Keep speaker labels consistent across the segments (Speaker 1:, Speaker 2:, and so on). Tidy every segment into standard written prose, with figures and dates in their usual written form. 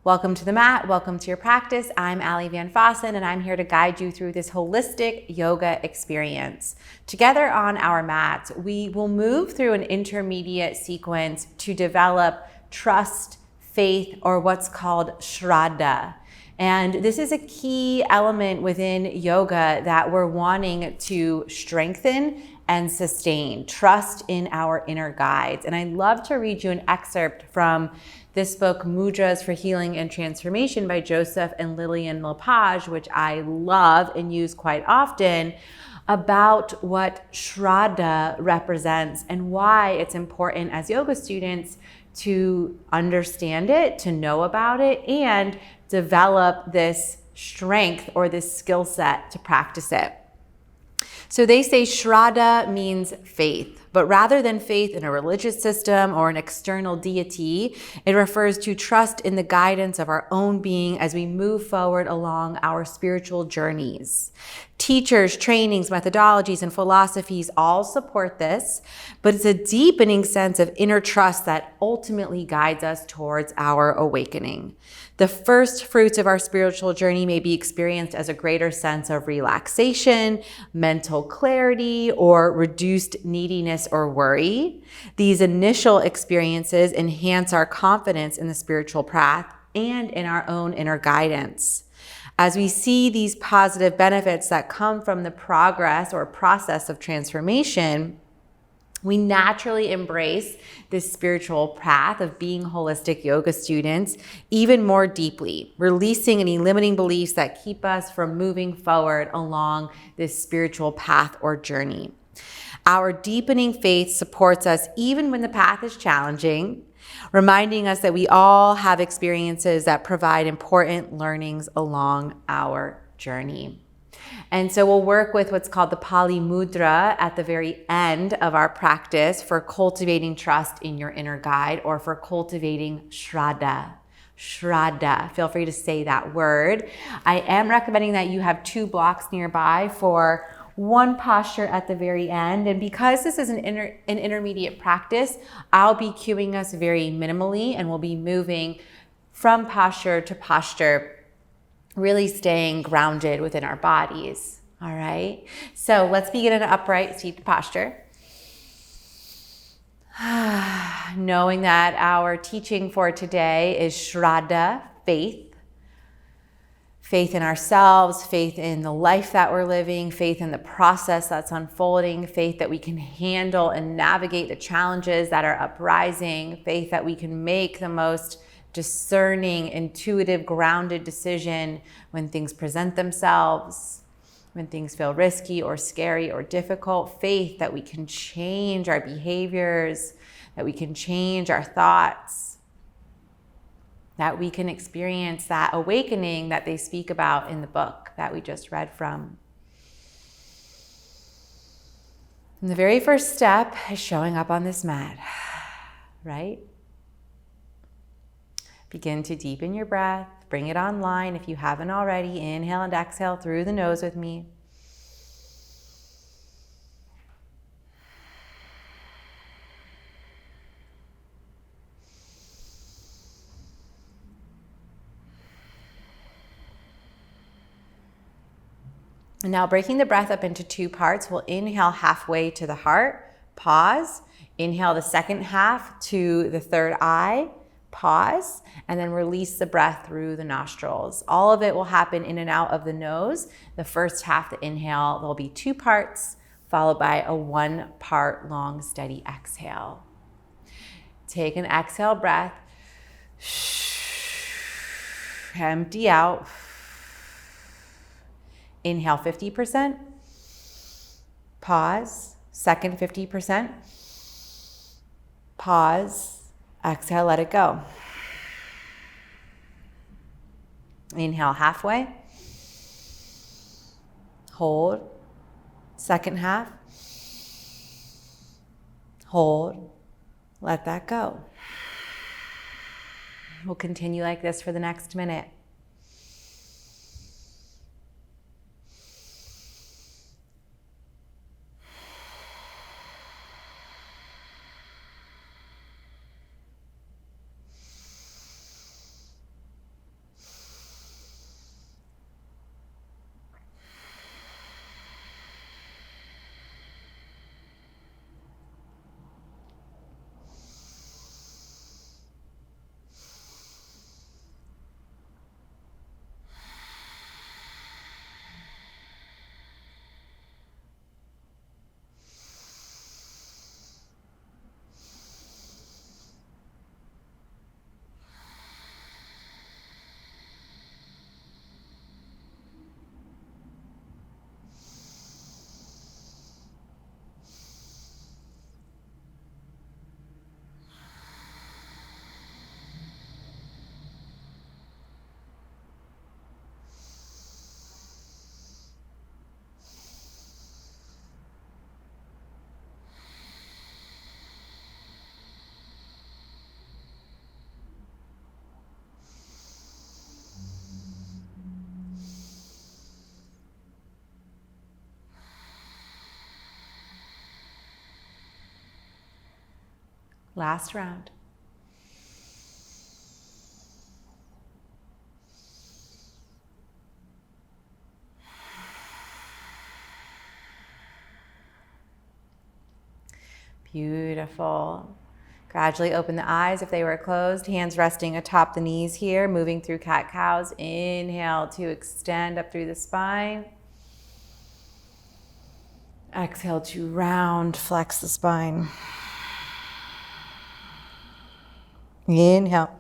Speaker 1: Welcome to the mat, welcome to your practice. I'm 𝗬liche 𝗙𝗀𝗃, and I'm here to guide you through this holistic yoga experience. Together on our mats, we will move through an intermediate sequence to develop trust, faith, or what's called shraddha. And this is a key element within yoga that we're wanting to strengthen and sustain, trust in our inner guides. And I'd love to read you an excerpt from this book, Mudras for Healing and Transformation by Joseph and Lillian Lepage, which I love and use quite often, about what shraddha represents and why it's important as yoga students to understand it, to know about it, and develop this strength or this skill set to practice it. So they say shraddha means faith, but rather than faith in a religious system or an external deity, it refers to trust in the guidance of our own being as we move forward along our spiritual journeys. Teachers, trainings, methodologies, and philosophies all support this, but it's a deepening sense of inner trust that ultimately guides us towards our awakening. The first fruits of our spiritual journey may be experienced as a greater sense of relaxation, mental clarity, or reduced neediness or worry. These initial experiences enhance our confidence in the spiritual path and in our own inner guidance. As we see these positive benefits that come from the progress or process of transformation, we naturally embrace this spiritual path of being holistic yoga students even more deeply, releasing any limiting beliefs that keep us from moving forward along this spiritual path or journey. Our deepening faith supports us even when the path is challenging, reminding us that we all have experiences that provide important learnings along our journey. And so we'll work with what's called the Pali Mudra at the very end of our practice for cultivating trust in your inner guide, or for cultivating shraddha. Shraddha. Feel free to say that word. I am recommending that you have 2 blocks nearby for one posture at the very end. And because this is an intermediate practice, I'll be cueing us very minimally, and we'll be moving from posture to posture, really staying grounded within our bodies. All right. So let's begin in an upright seated posture. Knowing that our teaching for today is shraddha, faith. Faith in ourselves, faith in the life that we're living, faith in the process that's unfolding, faith that we can handle and navigate the challenges that are uprising, faith that we can make the most discerning, intuitive, grounded decision when things present themselves, when things feel risky or scary or difficult, faith that we can change our behaviors, that we can change our thoughts, that we can experience that awakening that they speak about in the book that we just read from. And the very first step is showing up on this mat, right? Begin to deepen your breath. Bring it online if you haven't already. Inhale and exhale through the nose with me. And now breaking the breath up into 2 parts, we'll inhale halfway to the heart, pause. Inhale the second half to the third eye, pause, and then release the breath through the nostrils. All of it will happen in and out of the nose. The first half, the inhale, there'll be 2 parts, followed by a 1-part long, steady exhale. Take an exhale breath. Empty out. Inhale 50%. Pause. Second 50%. Pause. Exhale, let it go. Inhale halfway. Hold. Second half. Hold. Let that go. We'll continue like this for the next minute. Last round. Beautiful. Gradually open the eyes if they were closed. Hands resting atop the knees here, moving through cat-cows. Inhale to extend up through the spine. Exhale to round, flex the spine. Inhale.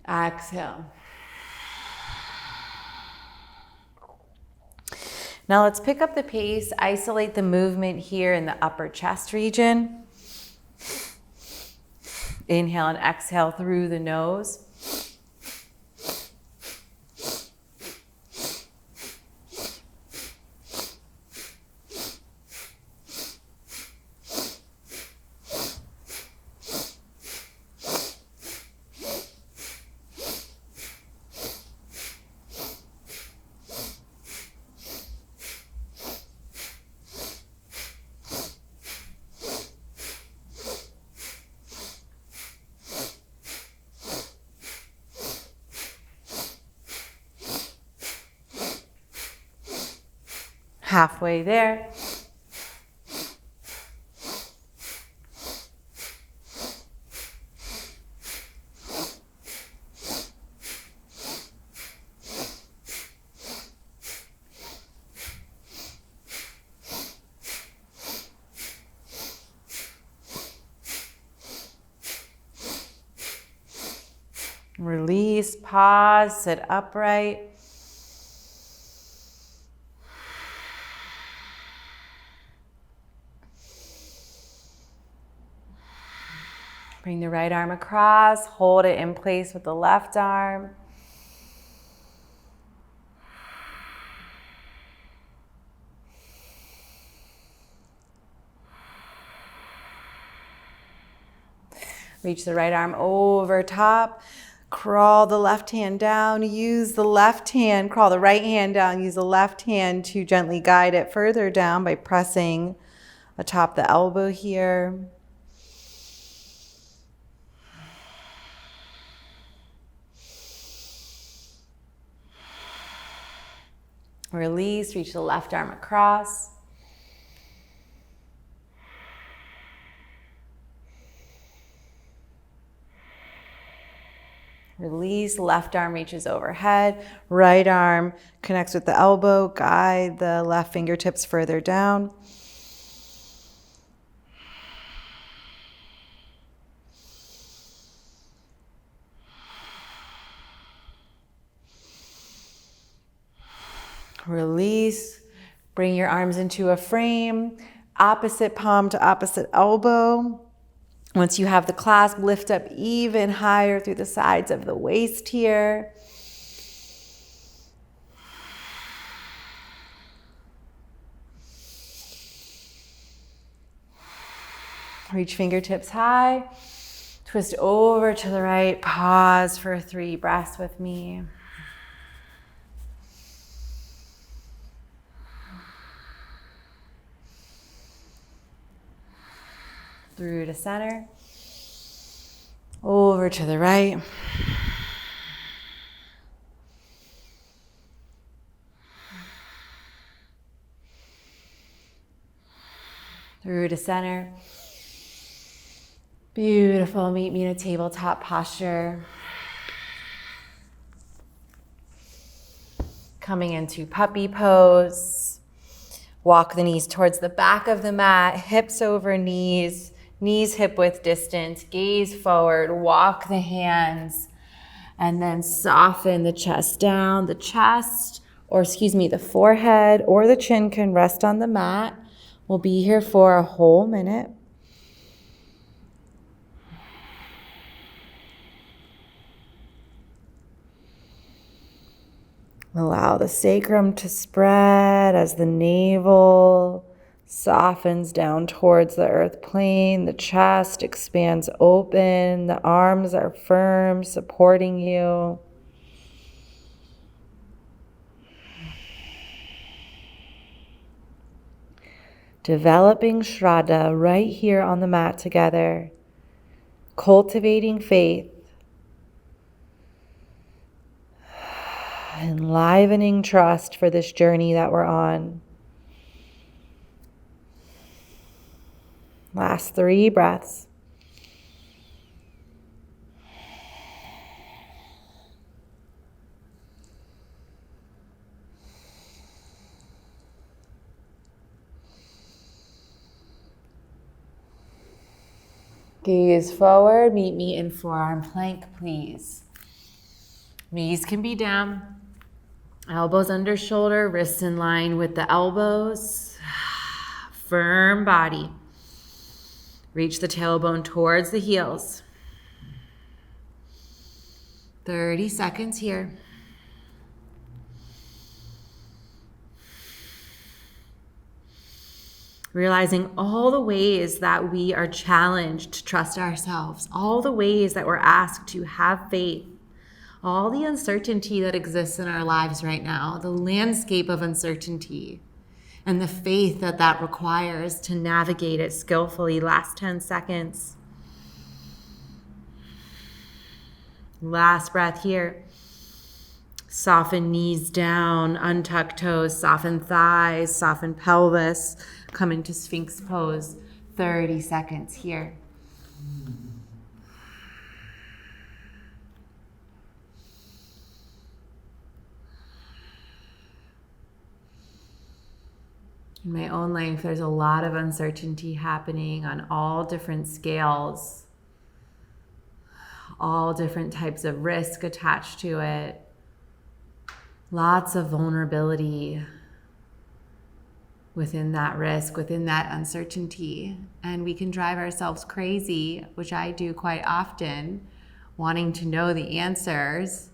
Speaker 1: Exhale. Now let's pick up the pace, isolate the movement here in the upper chest region. Inhale and exhale through the nose. Halfway there. Release, pause, sit upright. Bring the right arm across, hold it in place with the left arm. Reach the right arm over top, crawl the left hand down, use the left hand, crawl the right hand down, use the left hand to gently guide it further down by pressing atop the elbow here. Release, reach the left arm across. Release, left arm reaches overhead, right arm connects with the elbow, guide the left fingertips further down. Release, bring your arms into a frame, opposite palm to opposite elbow. Once you have the clasp, lift up even higher through the sides of the waist here. Reach fingertips high, twist over to the right, pause for 3 breaths with me. Through to center, over to the right. Through to center. Beautiful, meet me in a tabletop posture. Coming into puppy pose. Walk the knees towards the back of the mat, hips over knees. Knees hip width distance, gaze forward, walk the hands, and then soften the chest down. The forehead or the chin can rest on the mat. We'll be here for a whole minute. Allow the sacrum to spread as the navel softens down towards the earth plane. The chest expands open. The arms are firm, supporting you.
Speaker 2: developing shraddha right here on the mat together, cultivating faith, enlivening trust for this journey that we're on. Last 3 breaths.
Speaker 1: Gaze forward, meet me in forearm plank, please. Knees can be down, elbows under shoulder, wrists in line with the elbows. Firm body. Reach the tailbone towards the heels. 30 seconds here. Realizing all the ways that we are challenged to trust ourselves, all the ways that we're asked to have faith, all the uncertainty that exists in our lives right now, the landscape of uncertainty, and the faith that that requires to navigate it skillfully. Last 10 seconds. Last breath here. Soften knees down, untuck toes, soften thighs, soften pelvis. Come into Sphinx pose. 30 seconds here. In my own life, there's a lot of uncertainty happening on all different scales, all different types of risk attached to it, lots of vulnerability within that risk, within that uncertainty. And we can drive ourselves crazy, which I do quite often, wanting to know the answers,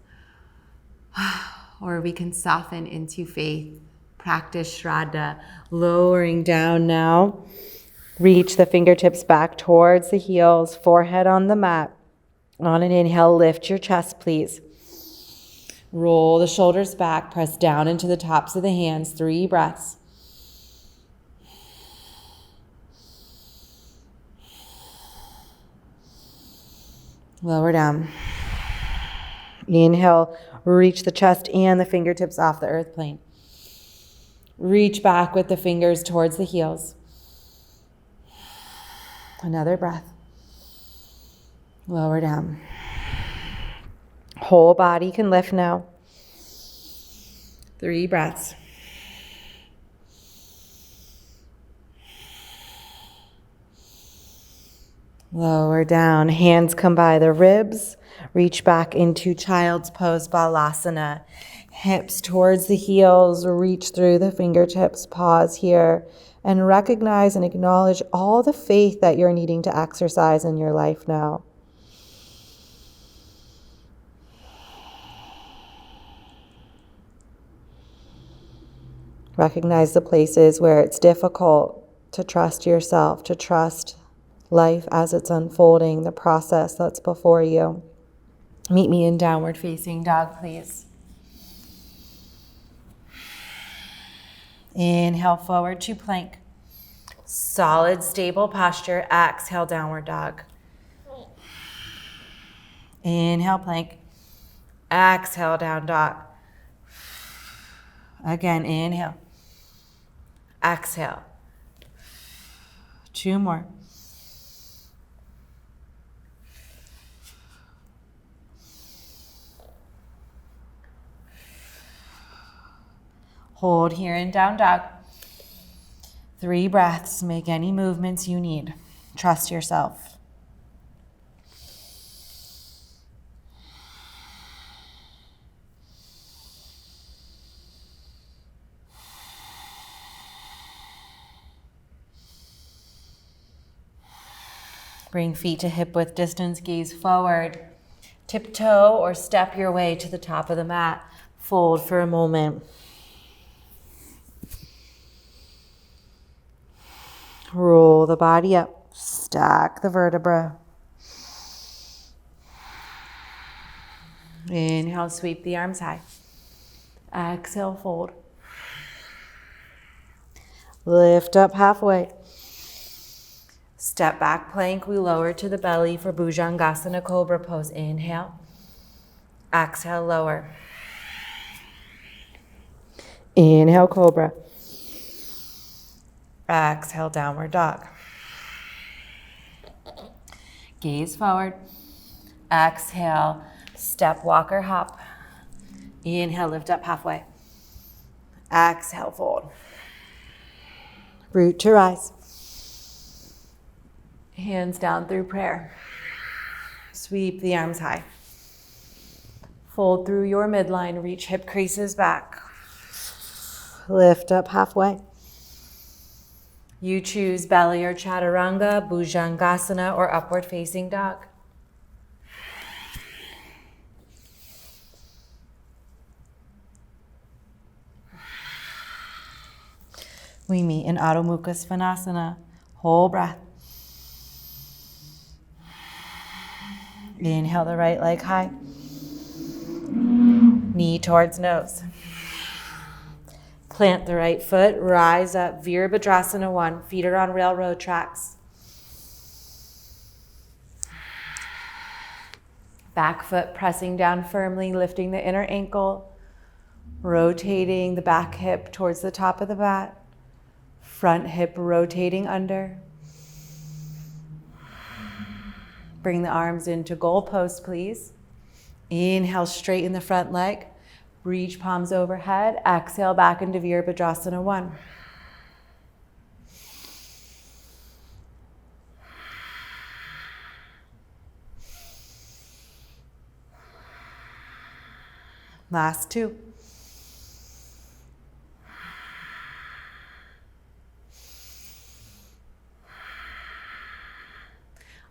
Speaker 1: or we can soften into faith. Practice shraddha, lowering down now. Reach the fingertips back towards the heels, forehead on the mat. On an inhale, lift your chest, please. Roll the shoulders back, press down into the tops of the hands. 3 breaths. Lower down. Inhale, reach the chest and the fingertips off the earth plane. Reach back with the fingers towards the heels. Another breath. Lower down. Whole body can lift now. 3 breaths. Lower down. Hands come by the ribs. Reach back into child's pose, balasana. Hips towards the heels. Reach through the fingertips. Pause here and recognize and acknowledge all the faith that you're needing to exercise in your life now. Recognize the places where it's difficult to trust yourself, to trust life as it's unfolding, the process that's before you. Meet me in downward facing dog, please. Inhale forward to plank. Solid, stable posture. Exhale, downward dog. Inhale, plank. Exhale, down dog. Again, inhale. Exhale. 2 more. Hold here in down dog. 3 breaths. Make any movements you need. Trust yourself. Bring feet to hip width distance, gaze forward. Tiptoe or step your way to the top of the mat. Fold for a moment. Roll the body up. Stack the vertebra. Inhale, sweep the arms high. Exhale, fold.
Speaker 2: Lift up halfway.
Speaker 1: Step back plank, we lower to the belly for Bhujangasana Cobra pose. Inhale. Exhale, lower.
Speaker 2: Inhale, Cobra.
Speaker 1: Exhale, downward dog. Gaze forward. Exhale, step, walk, or hop. Inhale, lift up halfway. Exhale, fold.
Speaker 2: Root to rise.
Speaker 1: Hands down through prayer. Sweep the arms high. Fold through your midline, reach hip creases back.
Speaker 2: Lift up halfway.
Speaker 1: You choose belly or chaturanga, bhujangasana, or upward facing dog. We meet in Ardha Mukha Svanasana. Whole breath. Inhale the right leg high. Knee towards nose. Plant the right foot, rise up, Virabhadrasana 1. Feet are on railroad tracks. Back foot pressing down firmly, lifting the inner ankle, rotating the back hip towards the top of the mat. Front hip rotating under. Bring the arms into goal post, please. Inhale, straighten the front leg. Reach palms overhead. Exhale back into Virabhadrasana 1. Last 2.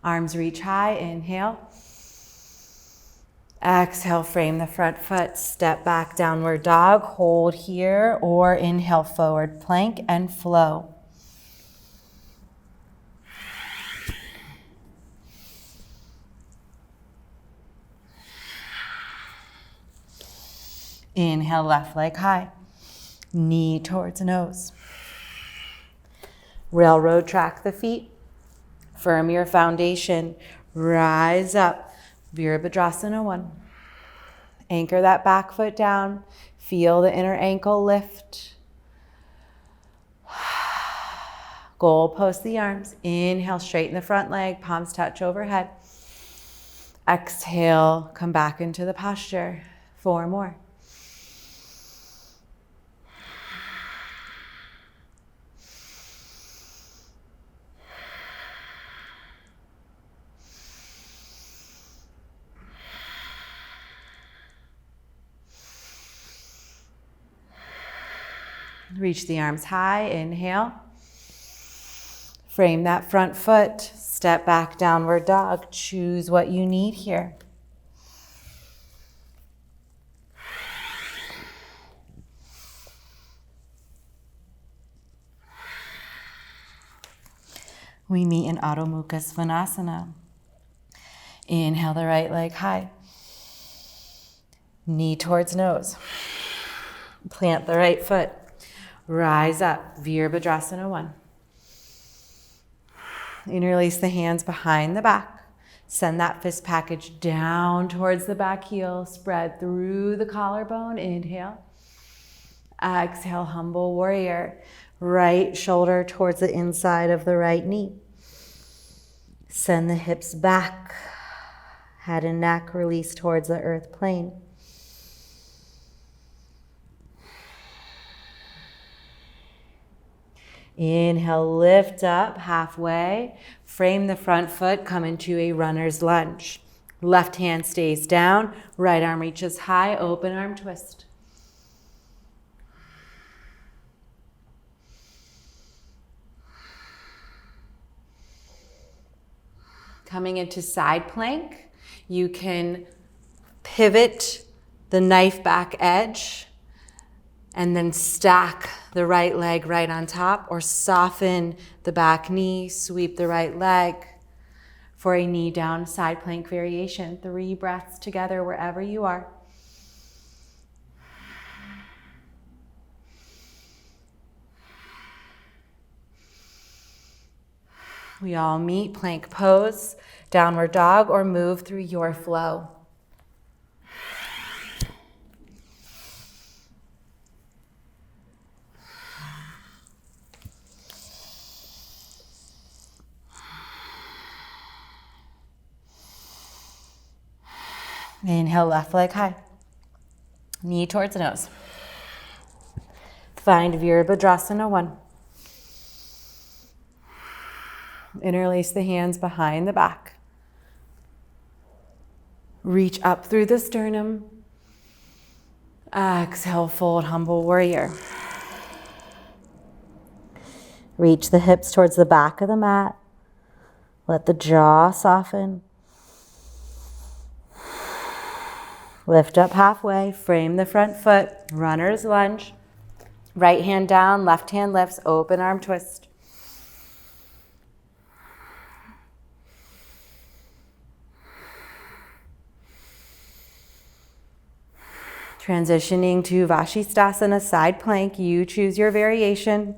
Speaker 1: Arms reach high, inhale. Exhale, frame the front foot, step back, downward dog, hold here, or inhale, forward plank and flow. Inhale, left leg high, knee towards nose. Railroad track the feet. Firm your foundation, rise up, Virabhadrasana 1. Anchor that back foot down, feel the inner ankle lift. Goal post the arms, inhale, straighten the front leg, palms touch overhead. Exhale, come back into the posture. 4 more. Reach the arms high, inhale. Frame that front foot, step back, downward dog. Choose what you need here. We meet in Ardha Mukha Svanasana. Inhale the right leg high. Knee towards nose. Plant the right foot. Rise up, Virabhadrasana 1. Interlace the hands behind the back. Send that fist package down towards the back heel. Spread through the collarbone. Inhale. Exhale, humble warrior. Right shoulder towards the inside of the right knee. Send the hips back. Head and neck release towards the earth plane. Inhale, lift up halfway. Frame the front foot, come into a runner's lunge. Left hand stays down, right arm reaches high, open arm twist. Coming into side plank, you can pivot the knife back edge and then stack the right leg right on top, or soften the back knee, sweep the right leg for a knee down side plank variation. 3 breaths together wherever you are. We all meet plank pose, downward dog, or move through your flow. Inhale, left leg high. Knee towards nose. Find 𝗪𝗲𝗃 1. Interlace the hands behind the back. Reach up through the sternum. Exhale, fold, humble warrior. Reach the hips towards the back of the mat. Let the jaw soften. Lift up halfway, frame the front foot, runner's lunge. Right hand down, left hand lifts, open arm twist. Transitioning to Vashisthasana, side plank. You choose your variation.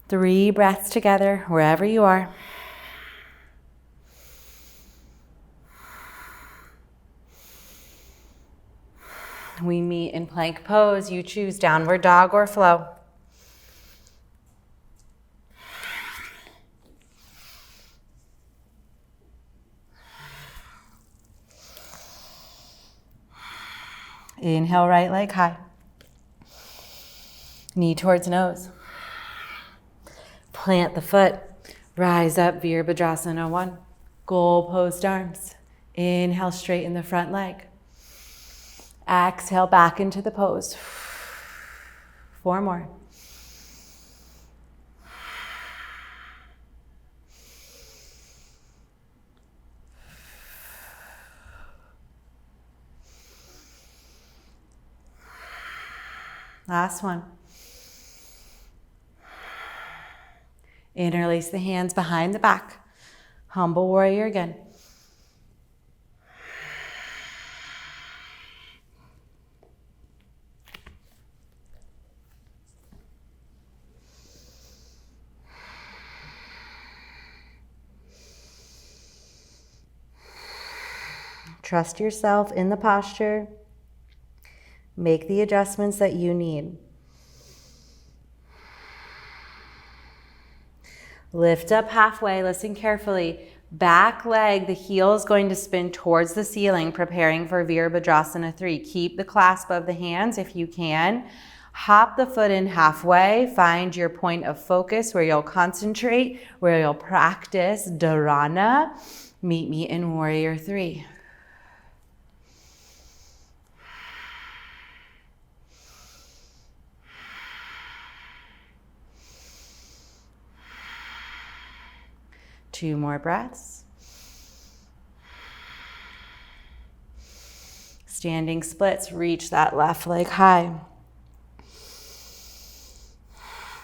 Speaker 1: 3 breaths together, wherever you are. We meet in plank pose. You choose downward dog or flow. Inhale, right leg high. Knee towards nose. Plant the foot. Rise up, 𝗪𝗲𝗃 1. Goal post arms. Inhale, straighten the front leg. Exhale, back into the pose. 4 more. Last one. Interlace the hands behind the back. Humble warrior again. Trust yourself in the posture. Make the adjustments that you need. Lift up halfway, listen carefully. Back leg, the heel is going to spin towards the ceiling, preparing for 𝗪𝗲𝗃 3. Keep the clasp of the hands if you can. Hop the foot in halfway. Find your point of focus where you'll concentrate, where you'll practice dharana. Meet me in warrior 3. Two more breaths. Standing splits, reach that left leg high.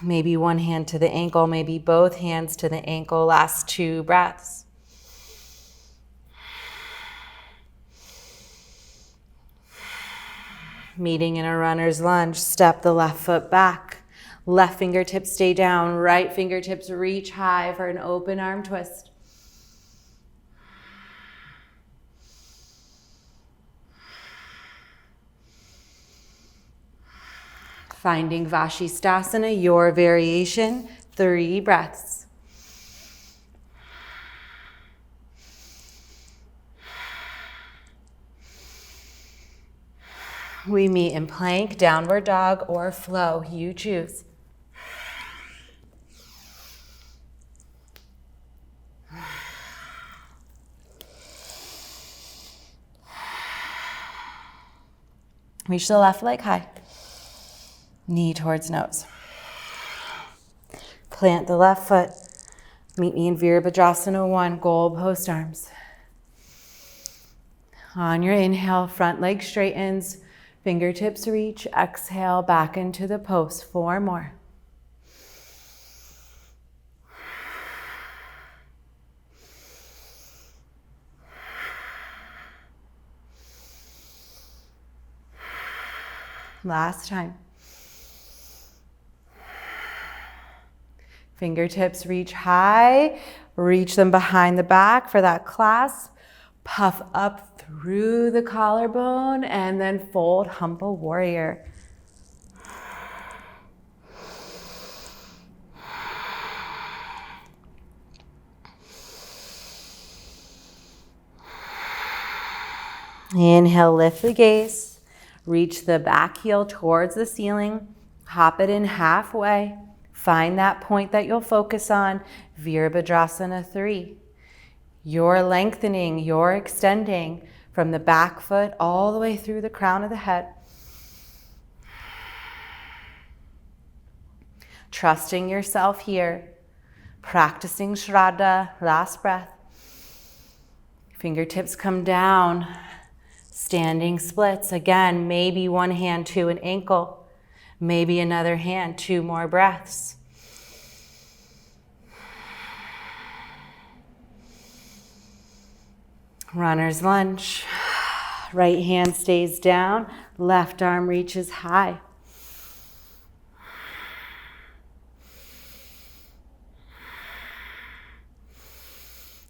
Speaker 1: Maybe one hand to the ankle, maybe both hands to the ankle. Last 2 breaths. Meeting in a runner's lunge, step the left foot back. Left fingertips stay down, right fingertips reach high for an open arm twist. Finding Vashisthasana, your variation, 3 breaths. We meet in plank, downward dog, or flow. You choose. Reach the left leg high. Knee towards nose. Plant the left foot. Meet me in 𝗪𝗲𝗃 1, goal post arms. On your inhale, front leg straightens, fingertips reach. Exhale, back into the post. 4 more. Last time. Fingertips reach high. Reach them behind the back for that clasp. Puff up through the collarbone and then fold, humble warrior. Inhale, lift the gaze. Reach the back heel towards the ceiling. Hop it in halfway. Find that point that you'll focus on. Virabhadrasana 3. You're lengthening, you're extending from the back foot all the way through the crown of the head. Trusting yourself here. Practicing shraddha, last breath. Fingertips come down. Standing splits. Again, maybe one hand to an ankle. Maybe another hand, 2 more breaths. Runner's lunge. Right hand stays down. Left arm reaches high.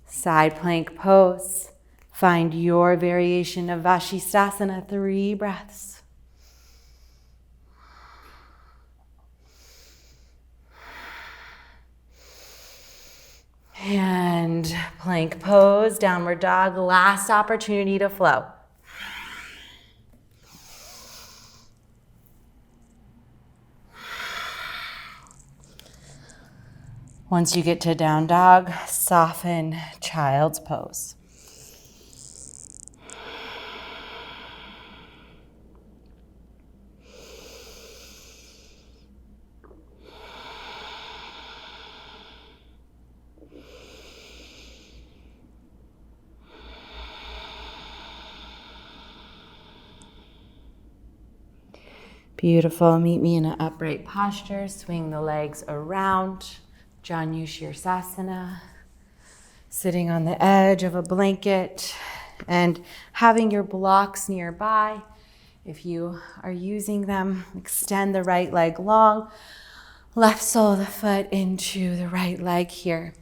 Speaker 1: Side plank pose. Find your variation of Vashisthasana, 3 breaths. And plank pose, downward dog, last opportunity to flow. Once you get to down dog, soften child's pose. Beautiful. Meet me in an upright posture. Swing the legs around. 𝗪𝗎𝗄𝗃. Sitting on the edge of a blanket and having your blocks nearby. If you are using them, extend the right leg long. Left sole of the foot into the right leg here.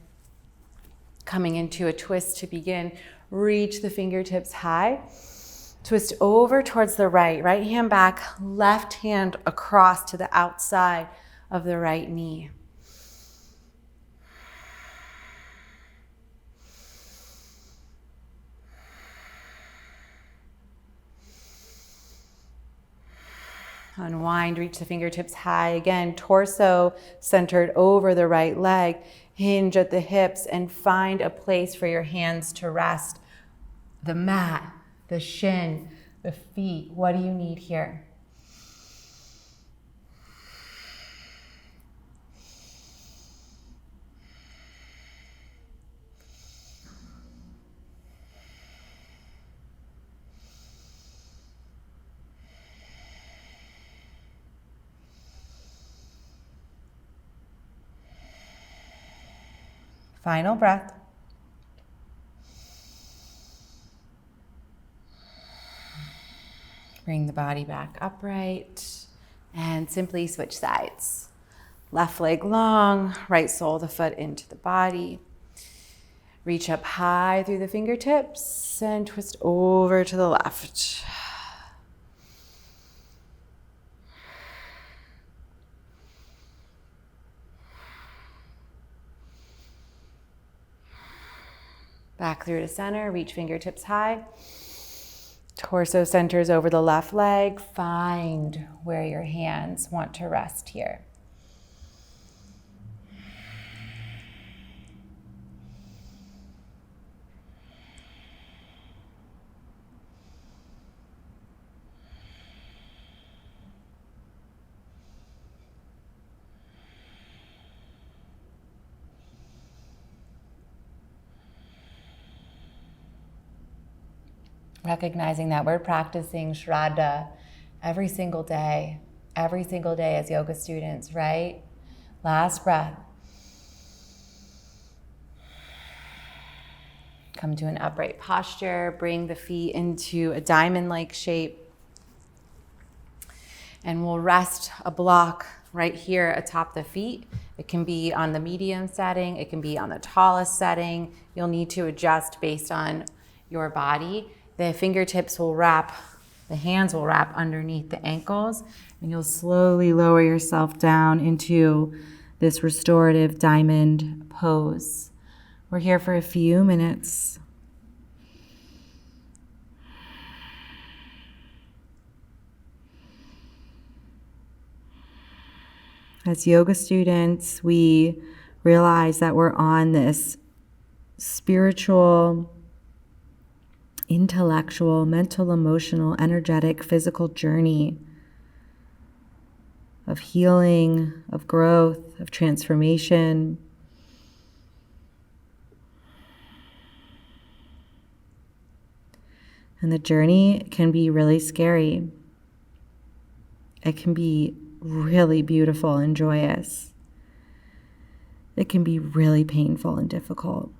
Speaker 1: Coming into a twist to begin. Reach the fingertips high. Twist over towards the right. Right hand back, left hand across to the outside of the right knee. Unwind, reach the fingertips high. Again, torso centered over the right leg. Hinge at the hips and find a place for your hands to rest. The mat, the shin, the feet. What do you need here? Final breath. Bring the body back upright and simply switch sides. Left leg long, right sole of the foot into the body. Reach up high through the fingertips and twist over to the left. Back through to center, reach fingertips high. Torso centers over the left leg. Find where your hands want to rest here. Recognizing that we're practicing shraddha every single day as yoga students, right? Last breath. Come to an upright posture, bring the feet into a diamond-like shape. And we'll rest a block right here atop the feet It can be on the medium setting, it can be on the tallest setting. You'll need to adjust based on your body. The fingertips will wrap, the hands will wrap underneath the ankles, and you'll slowly lower yourself down into this restorative diamond pose. We're here for a few minutes. As yoga students, we realize that we're on this spiritual, intellectual, mental, emotional, energetic, physical journey of healing, of growth, of transformation. And the journey can be really scary. It can be really beautiful and joyous. It can be really painful and difficult.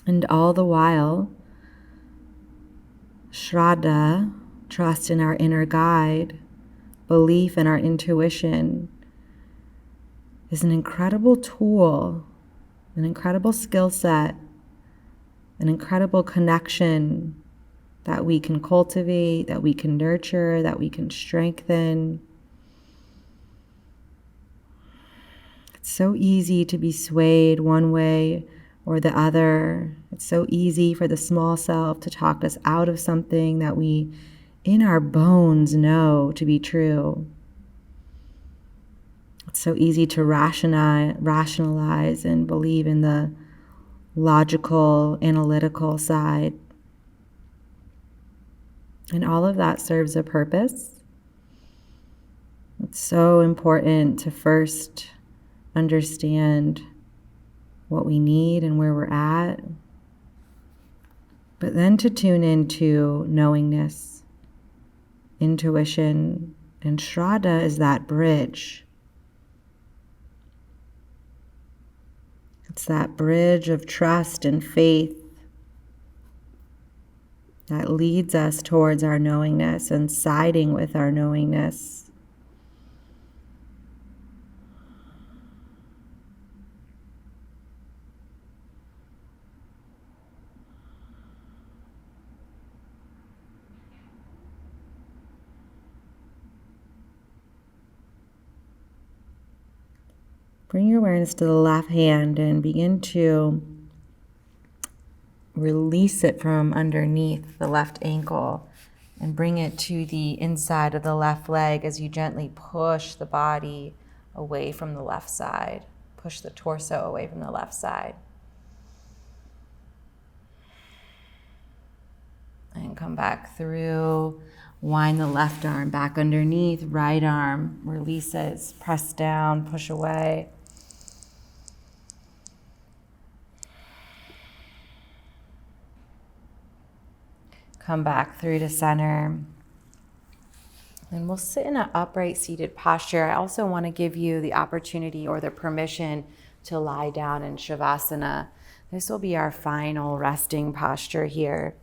Speaker 1: And all the while, shraddha, trust in our inner guide, belief in our intuition, is an incredible tool, an incredible skill set, an incredible connection that we can cultivate, that we can nurture, that we can strengthen. It's so easy to be swayed one way or the other. It's so easy for the small self to talk us out of something that we, in our bones, know to be true. It's so easy to rationalize and believe in the logical, analytical side. And all of that serves a purpose. It's so important to first understand what we need and where we're at, but then to tune into knowingness, intuition, and shraddha is that bridge. It's that bridge of trust and faith that leads us towards our knowingness and siding with our knowingness. Bring your awareness to the left hand and begin to release it from underneath the left ankle and bring it to the inside of the left leg as you gently push the body away from the left side. Push the torso away from the left side. And come back through. Wind the left arm back underneath, right arm releases, press down, push away. Come back through to center. And we'll sit in an upright seated posture. I also want to give you the opportunity or the permission to lie down in Shavasana. This will be our final resting posture here.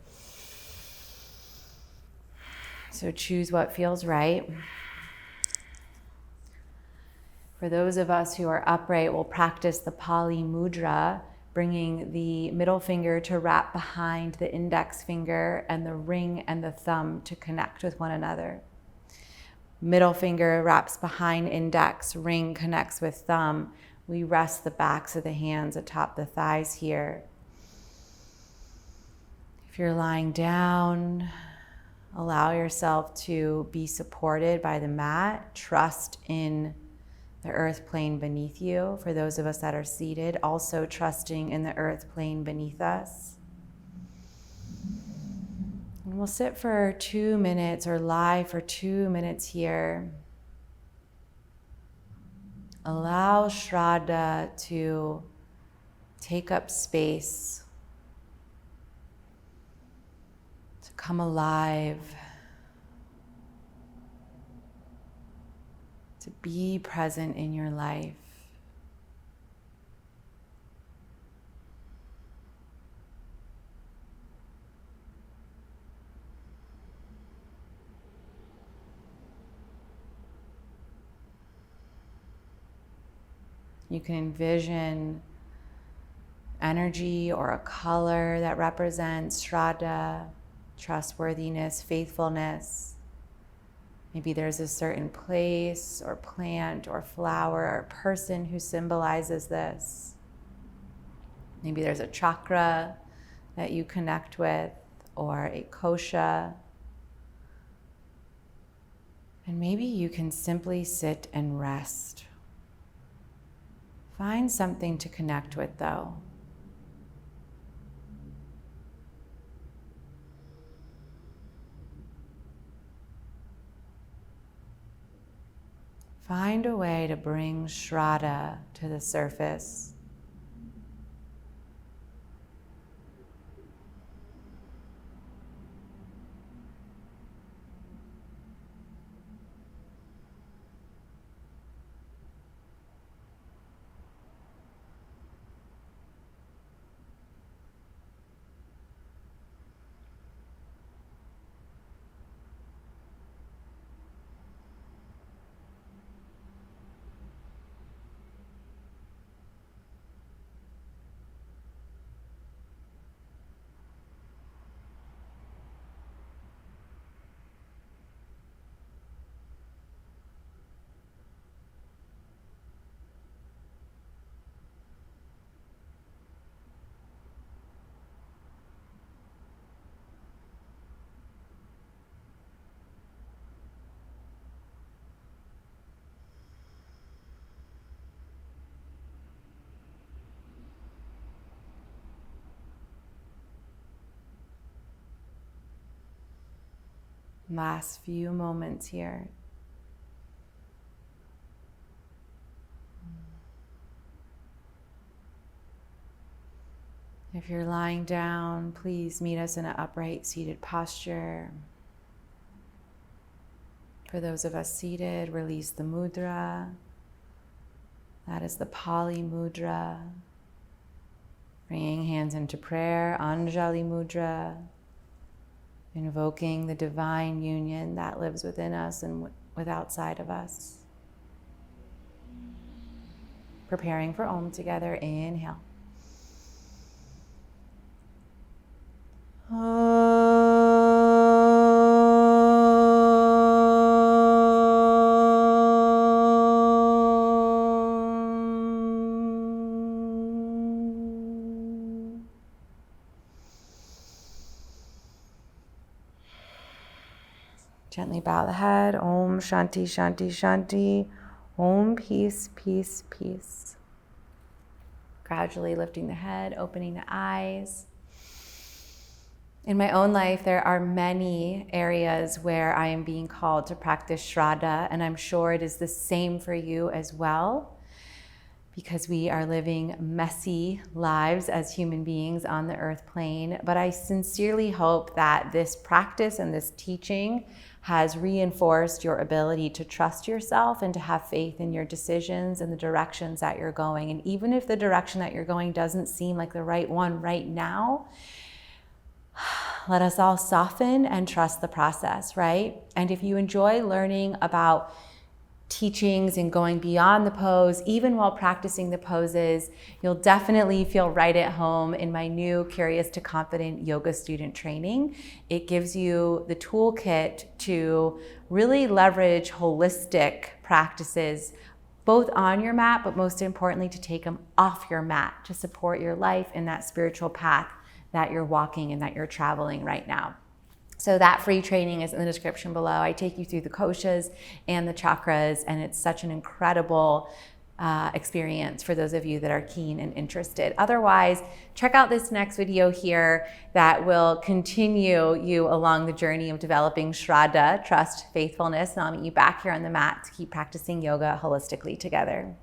Speaker 1: So choose what feels right. For those of us who are upright, we'll practice the Pali Mudra, bringing the middle finger to wrap behind the index finger and the ring and the thumb to connect with one another. Middle finger wraps behind index, ring connects with thumb. We rest the backs of the hands atop the thighs here. If you're lying down, allow yourself to be supported by the mat. Trust in the earth plane beneath you. For those of us that are seated, also trusting in the earth plane beneath us. And we'll sit for 2 minutes or lie for 2 minutes here. Allow shraddha to take up space, to come alive, to be present in your life. You can envision energy or a color that represents shraddha, trustworthiness, faithfulness. Maybe there's a certain place or plant or flower or person who symbolizes this. Maybe there's a chakra that you connect with, or a kosha. And maybe you can simply sit and rest. Find something to connect with, though. Find a way to bring shraddha to the surface. Last few moments here. If you're lying down, please meet us in an upright seated posture. For those of us seated, release the mudra. That is the Pali mudra. Bringing hands into prayer, Anjali mudra. Invoking the divine union that lives within us and with outside of us. Preparing for Om together. Inhale. Gently bow the head. Om Shanti Shanti Shanti. Om peace, peace, peace. Gradually lifting the head, opening the eyes. In my own life, there are many areas where I am being called to practice shraddha, and I'm sure it is the same for you as well, because we are living messy lives as human beings on the earth plane. But I sincerely hope that this practice and this teaching has reinforced your ability to trust yourself and to have faith in your decisions and the directions that you're going. And even if the direction that you're going doesn't seem like the right one right now, let us all soften and trust the process, right? And if you enjoy learning about teachings and going beyond the pose, even while practicing the poses, you'll definitely feel right at home in my new Curious to Confident yoga student training. It gives you the toolkit to really leverage holistic practices, both on your mat, but most importantly, to take them off your mat to support your life in that spiritual path that you're walking and that you're traveling right now. So that free training is in the description below. I take you through the koshas and the chakras, and it's such an incredible experience for those of you that are keen and interested. Otherwise, check out this next video here that will continue you along the journey of developing shraddha, trust, faithfulness, and I'll meet you back here on the mat to keep practicing yoga holistically together.